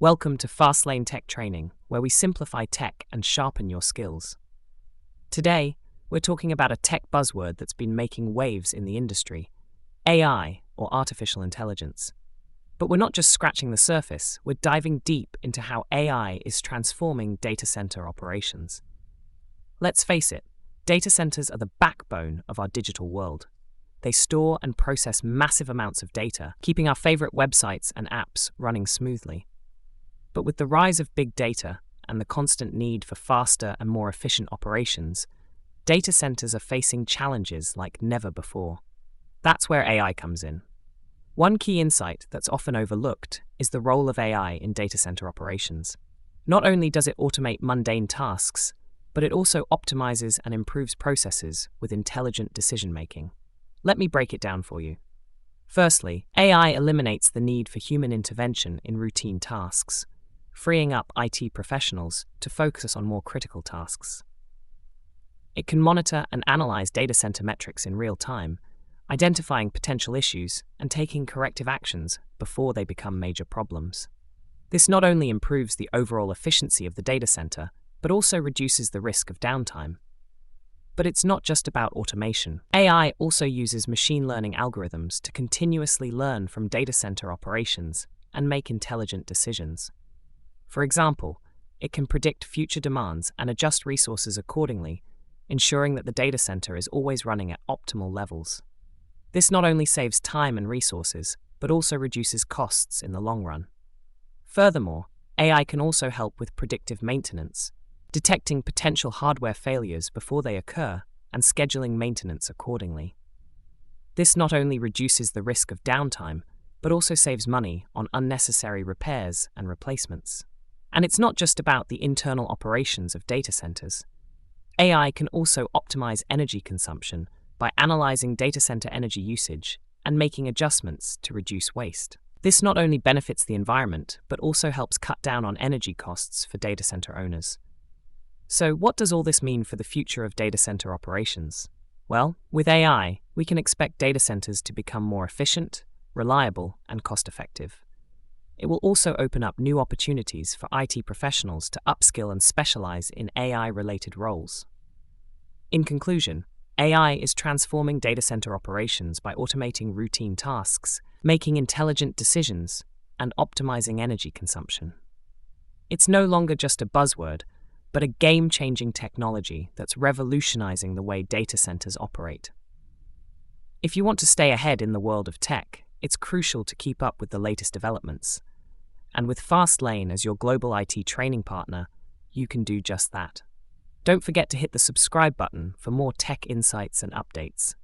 Welcome to Fastlane Tech Training, where we simplify tech and sharpen your skills. Today, we're talking about a tech buzzword that's been making waves in the industry: AI, or artificial intelligence. But we're not just scratching the surface, we're diving deep into how AI is transforming data center operations. Let's face it, data centers are the backbone of our digital world. They store and process massive amounts of data, keeping our favorite websites and apps running smoothly. But with the rise of big data and the constant need for faster and more efficient operations, data centers are facing challenges like never before. That's where AI comes in. One key insight that's often overlooked is the role of AI in data center operations. Not only does it automate mundane tasks, but it also optimizes and improves processes with intelligent decision-making. Let me break it down for you. Firstly, AI eliminates the need for human intervention in routine tasks, freeing up IT professionals to focus on more critical tasks. It can monitor and analyze data center metrics in real time, identifying potential issues and taking corrective actions before they become major problems. This not only improves the overall efficiency of the data center, but also reduces the risk of downtime. But it's not just about automation. AI also uses machine learning algorithms to continuously learn from data center operations and make intelligent decisions. For example, it can predict future demands and adjust resources accordingly, ensuring that the data center is always running at optimal levels. This not only saves time and resources, but also reduces costs in the long run. Furthermore, AI can also help with predictive maintenance, detecting potential hardware failures before they occur and scheduling maintenance accordingly. This not only reduces the risk of downtime, but also saves money on unnecessary repairs and replacements. And it's not just about the internal operations of data centers. AI can also optimize energy consumption by analyzing data center energy usage and making adjustments to reduce waste. This not only benefits the environment, but also helps cut down on energy costs for data center owners. So, what does all this mean for the future of data center operations? Well, with AI, we can expect data centers to become more efficient, reliable, and cost-effective. It will also open up new opportunities for IT professionals to upskill and specialize in AI-related roles. In conclusion, AI is transforming data center operations by automating routine tasks, making intelligent decisions, and optimizing energy consumption. It's no longer just a buzzword, but a game-changing technology that's revolutionizing the way data centers operate. If you want to stay ahead in the world of tech, it's crucial to keep up with the latest developments. And with Fastlane as your global IT training partner, you can do just that. Don't forget to hit the subscribe button for more tech insights and updates.